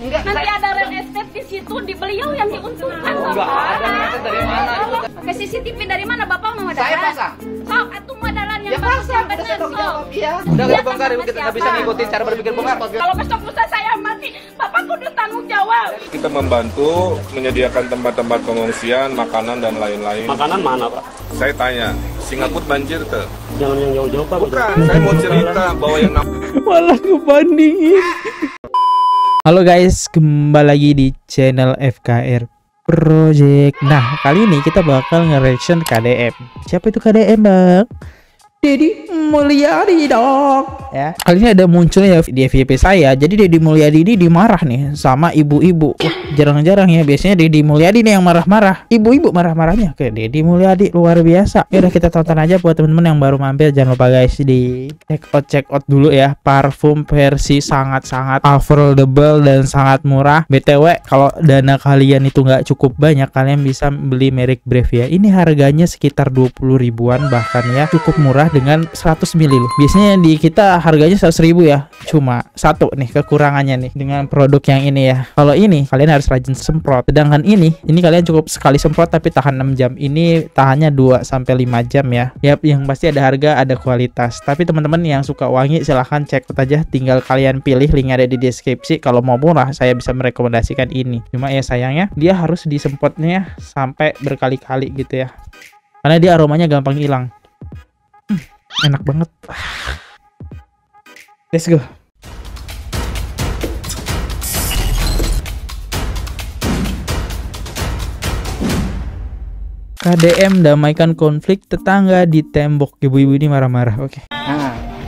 Nanti ada real estate di situ, di beliau yang diuntungkan. Enggak ada real estate dari mana? Pakai CCTV dari mana Bapak mau modal? Saya pasang. Sok, atuh modalan yang Ya bagus pasang, yang udah benar. saya tanggung jawab. Iya. Iya, Udah kita bongkar, sama kita nggak bisa siapa? ngikutin cara berpikir bongkar. Kalau besok lusa saya mati, Bapak kudu tanggung jawab. Kita membantu menyediakan tempat-tempat pengungsian, makanan dan lain-lain. Makanan mana, Pak? Saya tanya, Singapura banjir tuh? Jangan yang jauh-jauh, Pak. Bukan, saya mau cerita bahwa yang Malah kebandingin. Halo guys, kembali lagi di channel FKR Project. Nah, kali ini kita bakal nge-reaction KDM. Siapa itu KDM, Bang? Deddy Mulyadi dong. Ya, kali ini ada munculnya di FYP saya. Jadi Deddy Mulyadi ini dimarah nih sama ibu-ibu. Jarang-jarang ya, biasanya Deddy Mulyadi nih yang marah-marah. Ibu-ibu marah-marahnya ke Deddy Mulyadi, luar biasa. Ya udah, kita tonton aja buat temen-temen yang baru mampir. Jangan lupa guys di check out dulu ya. Parfum versi sangat-sangat affordable dan sangat murah. BTW, kalau dana kalian itu nggak cukup banyak, kalian bisa beli merek Brave ya. Ini harganya sekitar 20 ribuan bahkan ya, cukup murah dengan 100 ml loh. Biasanya di kita harganya 100 ribu ya. Cuma satu nih kekurangannya nih dengan produk yang ini ya. Kalau ini kalian harus rajin semprot. Sedangkan ini kalian cukup sekali semprot tapi tahan 6 jam. Ini tahannya 2 sampai 5 jam ya. Yap, yang pasti ada harga, ada kualitas. Tapi teman-teman yang suka wangi silahkan check out aja. Tinggal kalian pilih, link ada di deskripsi. Kalau mau murah saya bisa merekomendasikan ini. Cuma ya sayangnya dia harus disemprotnya sampai berkali-kali gitu ya. Karena dia aromanya gampang hilang. Enak banget. Let's go. KDM damaikan konflik tetangga di tembok. Ibu-ibu ini marah-marah. Oke.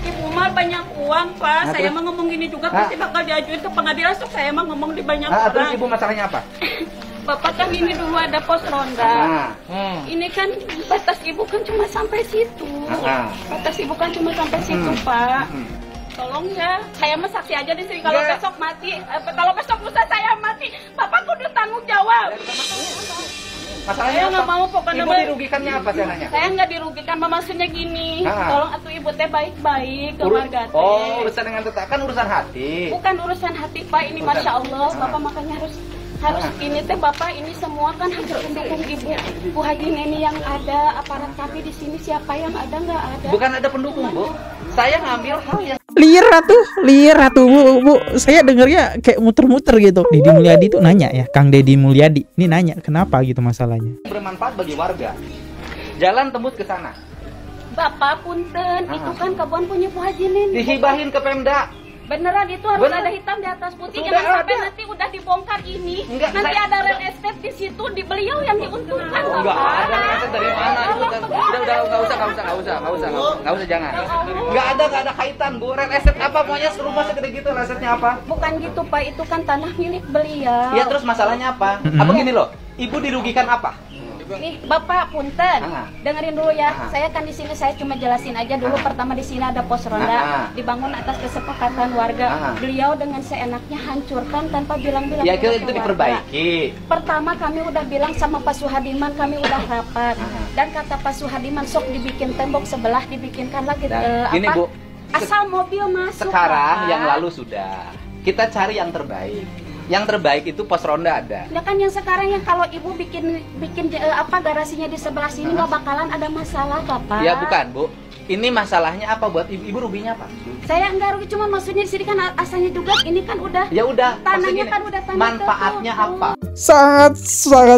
Ibu mah banyak uang, Pak. Saya mah ngomong gini juga pasti bakal diajuin ke pengadilan. Sok saya mah ngomong di banyak Terus orang. ibu masalahnya apa? Bapak kan ini dulu ada pos ronda. Ini kan batas ibu kan cuma sampai situ. Batas ibu kan cuma sampai situ, Pak. Tolong ya, saya mah saksi aja di sini. Kalau besok mati, kalau besok lusa saya mati, Bapak kudu tanggung jawab. Masalahnya Saya nggak apa? mau pokoknya. Ibu dirugikannya apa sih nanya? Saya nggak dirugikan, maksudnya gini. Tolong atuh ibu teh baik-baik ke warga teh. Oh, urusan dengan tetangga kan urusan hati. Bukan urusan hati, Pak. Ini masya Allah, Bapak makanya harus ini teh Bapak ini semua kan harus mendukung ibu Bu Haji Neni yang ada, aparat kami di sini siapa yang ada, nggak ada. Bukan ada pendukung, Bu. Saya ngambil hal yang Liar tuh bu. Saya dengarnya kayak muter-muter gitu. Deddy Mulyadi tuh nanya ya, Kang Deddy Mulyadi ini nanya kenapa gitu masalahnya. bermanfaat bagi warga. Jalan tembus ke sana. Bapak punten, itu kan kebun punya Bu Haji Neni. Dihibahin ke Pemda. Beneran itu harus Bener. ada hitam di atas putih. Sudah Jangan sampai ada. nanti udah dibongkar ini. Enggak, nanti saya- ada real estate di situ, di beliau yang diuntungkan. Enggak Bapak. ada real estate dari mana? Udah enggak usah jangan. Enggak ada kaitan, Bu. Real estate apa? Pokoknya rumah segede gitu, real estate-nya apa? Bukan gitu, Pak. Itu kan tanah milik beliau. Ya terus masalahnya apa? Apa gini loh? Ibu dirugikan apa? Nih, Bapak punten. Dengerin dulu ya. Saya kan di sini saya cuma jelasin aja dulu. Pertama di sini ada pos ronda, dibangun atas kesepakatan warga. Beliau dengan seenaknya hancurkan tanpa bilang-bilang. Ya ke itu warga. diperbaiki. Pertama kami udah bilang sama Pak Suhadiman, kami udah rapat. Dan kata Pak Suhadiman, sok dibikin tembok sebelah, dibikinkan lagi Gini, Bu. asal mobil masuk. Sekarang Bapak. yang lalu sudah. Kita cari yang terbaik. Yang terbaik itu pos ronda ada. Ya kan yang sekarang yang kalau ibu bikin garasinya di sebelah sini nggak bakalan ada masalah, Bapak. Ya bukan, Bu. Ini masalahnya apa buat ibu? Ibu ruginya apa? Saya enggak rugi, cuma maksudnya di sini kan asalnya juga ini kan udah Ya udah, tanahnya maksudnya kan udah tanah manfaatnya tertutup. apa? Sangat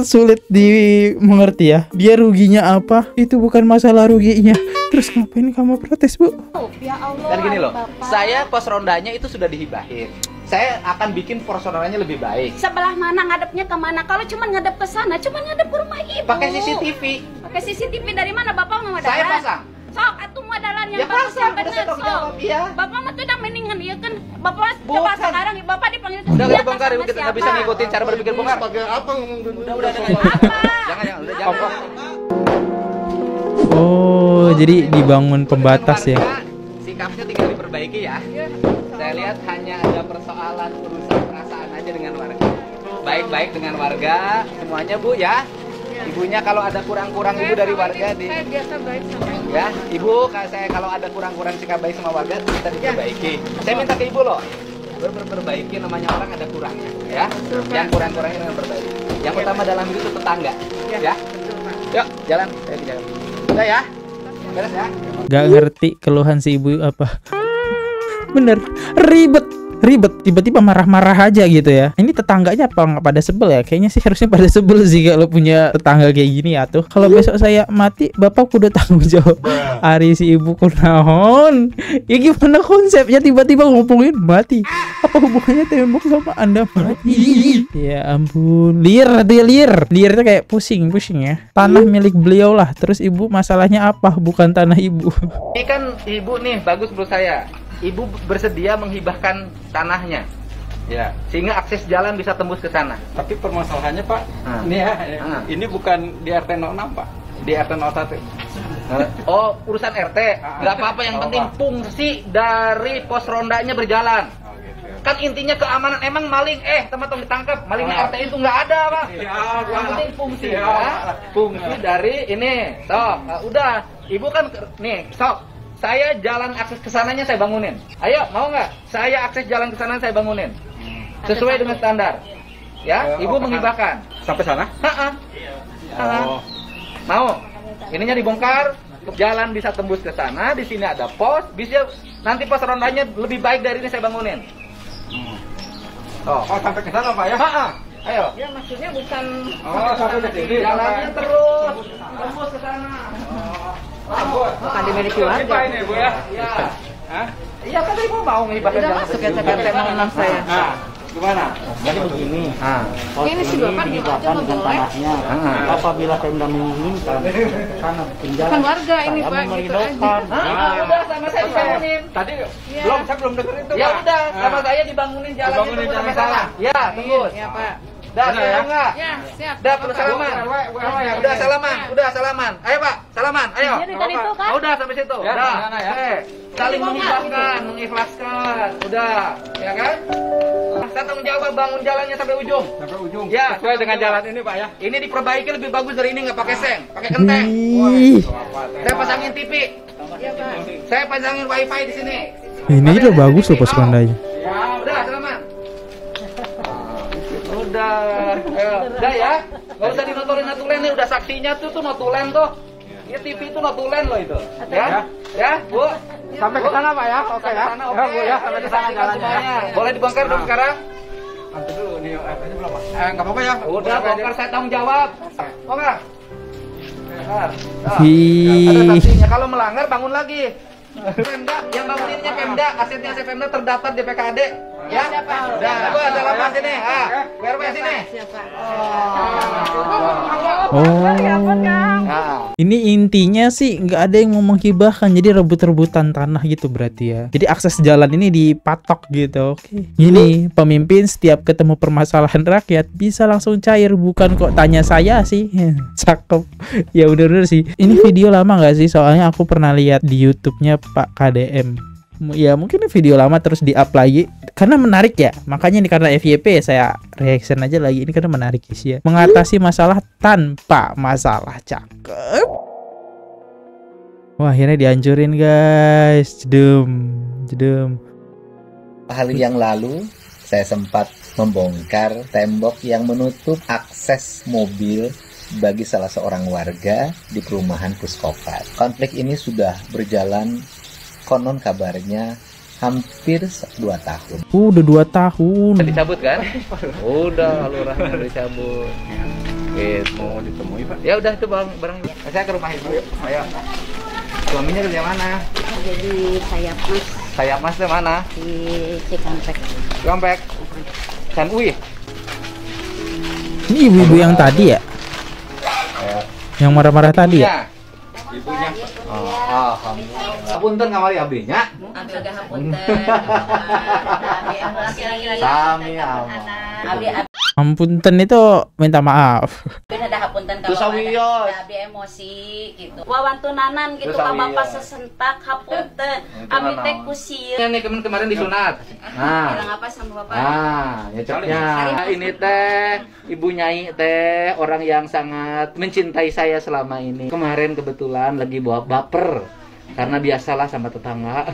sulit dimengerti ya. Dia ruginya apa? Itu bukan masalah ruginya. Terus ngapain kamu protes, Bu? Ya Allah. Dan gini loh, Bapak. saya pos rondanya itu sudah dihibahin. Saya akan bikin pos rondanya lebih baik. Sebelah mana ngadepnya kemana? Kalau cuma ngadep ke sana, cuma ngadep ke rumah ibu. Pakai CCTV. Pakai CCTV dari mana? Bapak mau modalan? Saya pasang. Sok, atuh modalan yang Ya bagus pasang, yang udah saya bener, tanggung jawab, sok. iya. Bapak mah tuh udah mendingan iya kan. Bapak coba Bukan. sekarang Bapak dipanggil ke Udah sini kita atas bongkar, nama kita nggak siapa? bisa ngikutin cara berpikir bongkar. pakai apa ngomong dulu? Udah. Apa? Jangan. Oh, jadi dibangun pembatas ya. Sikapnya tinggal diperbaiki ya. Saya lihat hanya ada persoalan urusan perasaan aja dengan warga. Baik-baik dengan warga semuanya, Bu ya. Ibunya kalau ada kurang-kurang ibu dari warga Saya biasa baik sama ibu. ya, ibu saya kalau ada kurang-kurang sikap baik sama warga kita diperbaiki. Saya minta ke ibu loh. Berbaiki namanya orang ada kurangnya, ya. Yang kurang-kurangnya dengan perbaiki. Yang pertama dalam hidup itu tetangga, ya. Yuk, jalan. Ayo jalan. Udah ya. Beres ya. Gak ngerti keluhan si ibu apa. Bener, ribet tiba-tiba marah-marah aja gitu ya. Ini tetangganya apa nggak pada sebel ya? Kayaknya sih harusnya pada sebel sih kalau punya tetangga kayak gini ya tuh. Kalau besok saya mati, bapak kudu tanggung jawab. Ari si ibu kunaon? Ya gimana konsepnya tiba-tiba ngomongin mati? Apa hubungannya tembok sama Anda mati? Ya ampun, liar tuh ya, liar itu kayak pusing ya. Tanah milik beliau lah. Terus ibu masalahnya apa? Bukan tanah ibu. Ini kan ibu nih bagus menurut saya. Ibu bersedia menghibahkan tanahnya, ya, sehingga akses jalan bisa tembus ke sana. Tapi permasalahannya Pak, ini ya, ini bukan di RT 06 Pak, di RT 01. Oh, urusan RT, nggak apa-apa. Yang penting fungsi dari pos rondanya berjalan. Kan intinya keamanan. Emang maling, teman-teman ditangkap, malingnya RT itu nggak ada Pak. Yang penting fungsi, ya. Fungsi dari ini. Sok, udah, ibu kan nih, sok. Saya jalan akses ke sananya saya bangunin. Ayo, mau nggak? Saya akses jalan ke sana saya bangunin. Sesuai dengan standar. Ya, ibu menghibahkan. Sampai sana? Mau? Ininya dibongkar, jalan bisa tembus ke sana. Di sini ada pos, bisa nanti pos rondanya lebih baik dari ini saya bangunin. Oh, sampai ke sana Pak ya? Ayo. Ya maksudnya bukan Sampai ke sini. Jalannya terus tembus ke sana. bukan dimiliki warga. Ini Bu ya? Iya. Hah? Iya, kan ibu mau menghibahkan jalan ke sini. Sekitar saya. Nah, gimana? Jadi begini, pos Ini si Bapak dihibahkan dengan tanahnya. Apabila Pemda menginginkan karena pinjaman, Bukan warga ini, saya Pak, gitu memerintahkan. Udah sama saya dibangunin. Tadi Iya. saya belum dengar itu Ya Pak. udah, sama saya dibangunin jalannya Dibangunin tembus jalan sampai sana. Ya, tembus. Ya Pak. Dah, Benar ya? siap enggak? Ya siap. Udah, perlu salaman. Udah salaman. Ayo Pak, salaman. Ayo. Dia dari itu kan. Udah sampai situ. Ya, Udah. sana ya. Saling menghibahkan, mengikhlaskan. Udah, ya kan? Saya tanggung jawab bangun jalannya sampai ujung. Sampai ujung. Ya, Sesuai dengan jalan ini Pak ya. Ini diperbaiki lebih bagus dari ini, nggak pakai seng, pakai genteng. Ih, Saya pasangin TV. Ya Pak. Saya pasangin wifi di sini. ini udah bagus loh pos rondanya. Ya, udah, salaman. Udah, udah ya. Gak usah dinotolen nih, udah saksinya tuh notulen tuh. Ya TV itu notulen loh itu. Ya, ya, Bu. Sampai ke sana Pak ya. Oke ya. Sana, oke. Ya Bu ya, sampai ke sana jalannya. Semuanya. Boleh dibongkar dong sekarang? Nanti dulu nih, ini belum Pak. Enggak apa-apa ya. Udah, bongkar, saya tanggung jawab. Mau nggak? Nah, Ih. ada saksinya. Kalau melanggar bangun lagi. Pemda, yang banguninnya Pemda, asetnya aset Pemda terdaftar di PKD. Ya, udah, aku ada lapan sini. BRW sini. Oh, ini intinya sih nggak ada yang mau menghibahkan, jadi rebut-rebutan tanah gitu berarti ya. Jadi akses jalan ini dipatok gitu. Oke. Gini, pemimpin setiap ketemu permasalahan rakyat bisa langsung cair, bukan kok tanya saya sih. Cakep. Ya bener-bener sih. Ini video lama nggak sih? Soalnya aku pernah lihat di YouTube-nya Pak KDM. Ya mungkin ini video lama terus di-up lagi karena menarik ya. Makanya ini karena FYP saya reaction aja lagi, ini karena menarik sih ya. Mengatasi masalah tanpa masalah. Cakep. Wah, akhirnya dihancurin guys. Jedem. Hari yang lalu saya sempat membongkar tembok yang menutup akses mobil bagi salah seorang warga di perumahan Puskopat. Konflik ini sudah berjalan, konon kabarnya hampir 2 tahun. Udah 2 tahun. Dicabut kan? Udah, lurahnya udah dicabut. Gitu. Mau ditemui Pak. Ya udah, itu barang. Saya ke rumah ibu. Ayo. Suaminya kerja mana? Jadi Sayap Mas di mana? di Cikampek. Cikampek. San Ui. Ini ibu-ibu yang tadi ya? Yang marah-marah tadi ya? Ibunya. Alhamdulillah. Punten kamari abdinya. Ambil gahapunten. Sami Allah. Ampunten itu minta maaf. Bener dah hapunten Terus sawios. ada emosi gitu. Wawantunanan gitu Terus ka Bapak sawios. sesentak hapunten. Ami teh kusir. Ini kemarin disunat. Nah. Bilang apa sama Bapak? Nyeceknya. Ini teh Ibu Nyai teh orang yang sangat mencintai saya selama ini. Kemarin kebetulan lagi bawa baper Karena biasalah sama tetangga.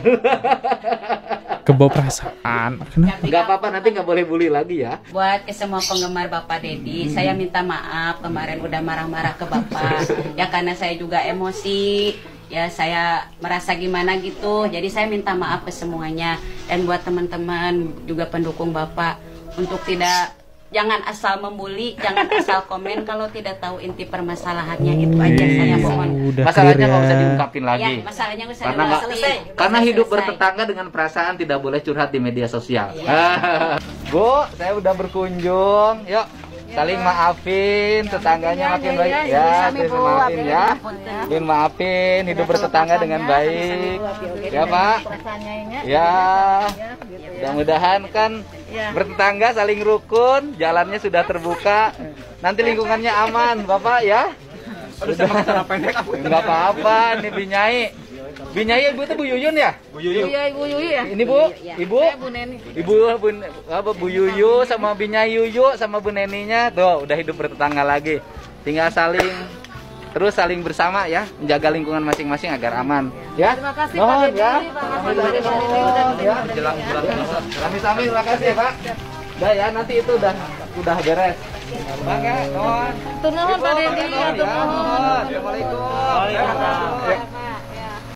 Kebawa perasaan. Kenapa? Nggak apa-apa, nanti nggak boleh bully lagi ya. Buat ke semua penggemar Bapak Dedi, saya minta maaf kemarin udah marah-marah ke Bapak. Ya karena saya juga emosi, ya saya merasa gimana gitu. Jadi saya minta maaf ke semuanya. Dan buat teman-teman juga pendukung Bapak untuk jangan asal membuli, jangan asal komen kalau tidak tahu inti permasalahannya. Itu aja saya mohon. Masalahnya nggak usah diungkapin lagi. Ya, masalahnya nggak usah Karena selesai. Karena hidup bertetangga dengan perasaan tidak boleh curhat di media sosial. Bu, saya udah berkunjung. Yuk, saling maafin, tetangganya makin baik. Ya, maafin ya. Saling maafin, hidup bertetangga dengan baik. Ya, Pak. Ya. Mudah-mudahan kan bertetangga saling rukun, jalannya sudah terbuka. Nanti lingkungannya aman, Bapak ya. Enggak apa-apa, ini Binyai. Binyai ibu itu Bu Yuyun ya? Bu Yuyu. Iya, Ibu Yuyu ya. Ini Bu, Ibu. Bu Neni. Bu Yuyu sama Binyai Yuyu sama Bu Neninya tuh udah hidup bertetangga lagi. Tinggal saling bersama ya, menjaga lingkungan masing-masing agar aman. Ya. Terima kasih Pak Dedi. Ya, jelang bulan puasa. Sami-sami, terima kasih ya Pak. Udah ya, nanti itu udah beres. Bangga, nuhun. Nuhun Pak Dedi, Assalamualaikum.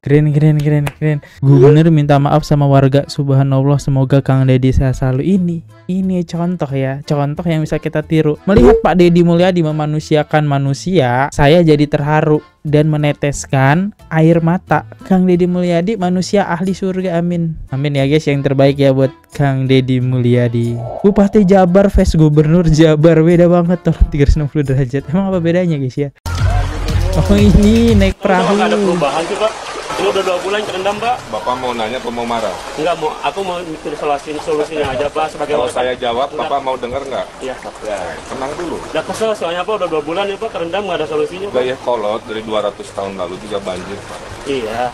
Keren. Gubernur minta maaf sama warga. Subhanallah, semoga Kang Dedi sehat selalu. Ini contoh ya, contoh yang bisa kita tiru. Melihat Pak Dedi Mulyadi memanusiakan manusia, saya jadi terharu dan meneteskan air mata. Kang Dedi Mulyadi manusia ahli surga, amin. Amin ya guys, yang terbaik ya buat Kang Dedi Mulyadi. Bupati Jabar vs Gubernur Jabar, beda banget tuh 360 derajat. Emang apa bedanya guys ya? Oh ini naik perahu. Nggak ada perubahan sih Pak. Ini udah 2 bulan kerendam Pak. Bapak mau nanya atau mau marah? Enggak mau, aku mau mikir solusinya aja Pak. Sebagai Kalau saya jawab, Bapak mau dengar nggak? Iya. Tenang dulu. Udah kesel soalnya Pak, udah 2 bulan ya Pak kerendam nggak ada solusinya Pak. Gaya kolot dari 200 tahun lalu juga banjir, Pak. Iya.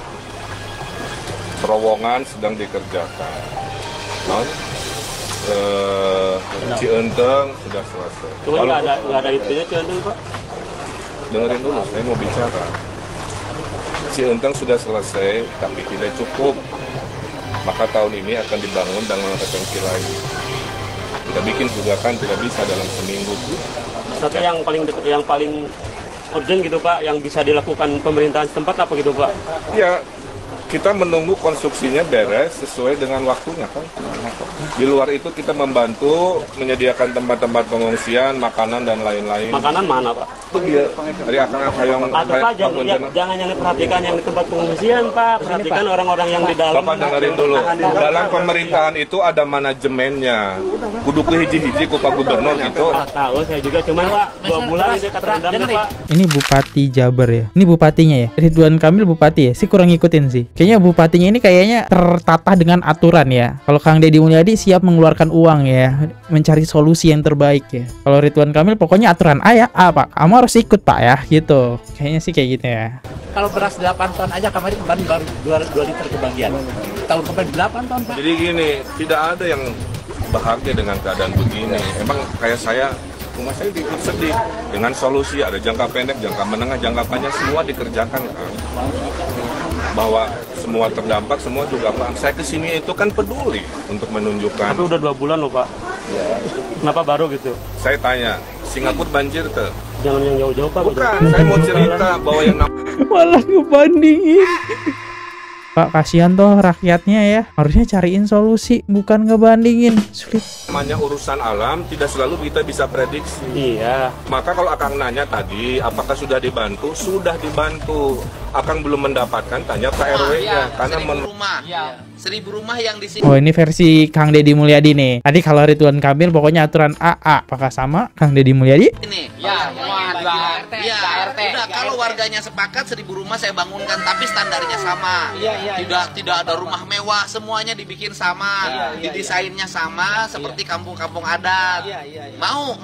Terowongan sedang dikerjakan. Cienteng sudah selesai. Cuma nggak ada itunya Cienteng Pak. Dengerin dulu, saya mau bicara. Cienteng sudah selesai, tapi tidak cukup. Maka tahun ini akan dibangun dan retensi lagi. Kita bikin juga kan tidak bisa dalam seminggu. Tapi yang paling urgent gitu Pak, yang bisa dilakukan pemerintahan setempat apa gitu Pak? Ya, kita menunggu konstruksinya beres sesuai dengan waktunya kan. Di luar itu kita membantu menyediakan tempat-tempat pengungsian, makanan dan lain-lain. Makanan mana Pak? Dari akang-akang Pak, jangan yang diperhatikan yang di tempat pengungsian Pak, perhatikan orang-orang yang di dalam. Bapak dengerin dulu, dalam pemerintahan itu ada manajemennya. Kudu ku hiji-hiji ku Pak Gubernur gitu. Tahu saya juga, cuman Pak 2 bulan ini kata rendamnya Pak. Ini Bupati Jabar ya. Ini bupatinya ya. Ridwan Kamil bupati ya. Sih kurang ngikutin sih. Kayaknya bupatinya ini kayaknya tertata dengan aturan ya. Kalau Kang Dedi Mulyadi siap mengeluarkan uang ya, mencari solusi yang terbaik ya. Kalau Ridwan Kamil pokoknya aturan A ya, A Pak. Kamu harus ikut Pak ya, gitu. Kayaknya sih kayak gitu ya. Kalau beras 8 ton aja kemarin baru 2 liter kebagian. Tahun kemarin 8 ton Pak. Jadi gini, tidak ada yang bahagia dengan keadaan begini. Emang kayak saya, rumah saya ikut sedih. Dengan solusi ada jangka pendek, jangka menengah, jangka panjang, semua dikerjakan kan. Bahwa semua terdampak, semua juga paham. Saya kesini itu kan peduli untuk menunjukkan. Tapi udah 2 bulan loh Pak. Ya. Kenapa baru gitu? Saya tanya, Singapura banjir ke? Jangan yang jauh-jauh Pak. Bukan, saya mau cerita bahwa yang malah ngebandingin. Pak, kasihan toh rakyatnya ya. Harusnya cariin solusi, bukan ngebandingin. Sulit. Namanya urusan alam tidak selalu kita bisa prediksi. Iya. Maka kalau Akang nanya tadi, apakah sudah dibantu? Sudah dibantu. Akang belum mendapatkan, tanya Pak RW-nya. Karena 1000 rumah. Ya. 1000 rumah yang di sini. Oh, ini versi Kang Dedi Mulyadi nih. Tadi kalau Ridwan Kamil pokoknya aturan AA. Apakah sama Kang Dedi Mulyadi? Ini. Ya, udah kalau warganya sepakat 1000 rumah saya bangunkan, tapi standarnya sama. Tidak ada rumah mewah, semuanya dibikin sama. Didesainnya sama seperti kampung-kampung adat. Mau.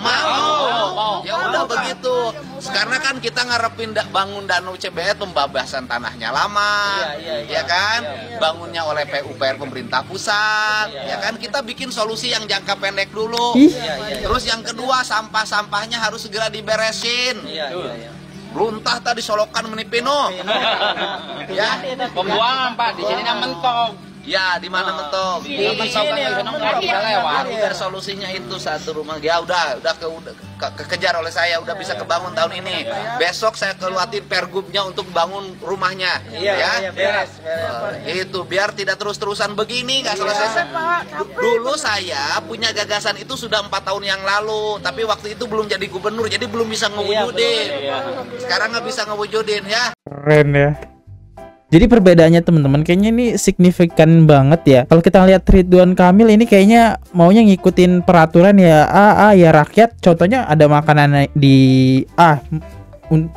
Ya udah begitu. Sekarang kan kita ngarepin bangun danau CBS, pembebasan tanahnya lama. Ya kan? Bangunnya oleh PUPR pemerintah pusat. Ya kan? Kita bikin solusi yang jangka pendek dulu. Terus yang kedua, sampah-sampahnya harus segera diberesin. Luntah tadi solokan menipino. Ya, Pembuangan Pak, di sini mentok. ya di mana mentok? Di mentok kan nggak bisa lewat. Biar solusinya itu satu rumah. Ya udah kekejar oleh saya, udah bisa kebangun tahun ini. Besok saya keluarin pergubnya untuk bangun rumahnya. Iya, beres. Itu biar tidak terus-terusan begini, nggak selesai. Dulu saya punya gagasan itu sudah 4 tahun yang lalu, tapi waktu itu belum jadi gubernur, jadi belum bisa ngewujudin. Sekarang nggak bisa ngewujudin ya. Keren ya. Jadi perbedaannya teman-teman kayaknya ini signifikan banget ya. Kalau kita lihat Ridwan Kamil ini kayaknya maunya ngikutin peraturan ya. Ya rakyat. Contohnya ada makanan di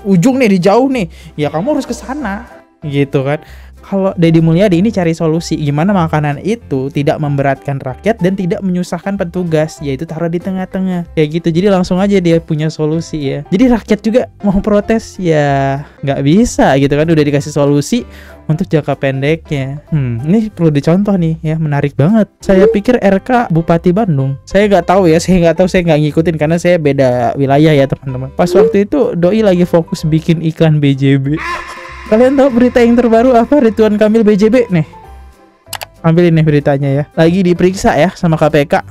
ujung nih, di jauh nih. Ya kamu harus ke sana. Gitu kan. Kalau Deddy Mulyadi ini cari solusi gimana makanan itu tidak memberatkan rakyat dan tidak menyusahkan petugas, yaitu taruh di tengah-tengah kayak gitu. Jadi langsung aja dia punya solusi ya. Jadi rakyat juga mau protes ya nggak bisa gitu kan, udah dikasih solusi untuk jangka pendeknya. Ini perlu dicontoh nih ya, menarik banget. Saya pikir RK Bupati Bandung. Saya nggak tahu ya, saya nggak ngikutin karena saya beda wilayah ya teman-teman. Pas waktu itu Doi lagi fokus bikin iklan BJB. Kalian tahu berita yang terbaru apa? Ridwan Kamil BJB nih. Ambilin nih beritanya ya. Lagi diperiksa ya sama KPK.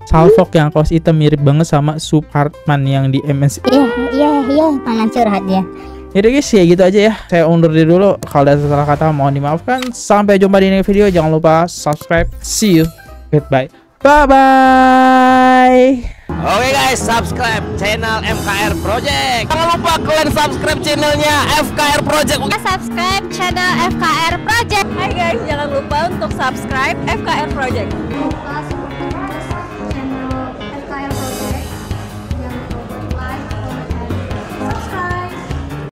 Salfok yang kaos hitam mirip banget sama Suparman yang di MNC. Iya, malah curhat dia. Yaudah guys, ya gitu aja ya. Saya undur diri dulu. Kalau ada salah kata mohon dimaafkan. Sampai jumpa di next video. Jangan lupa subscribe. See you. Goodbye. Bye-bye. Oke guys, subscribe channel FKR Project. Jangan lupa kalian subscribe channelnya FKR Project. Subscribe channel FKR Project. Hai guys, jangan lupa untuk subscribe FKR Project.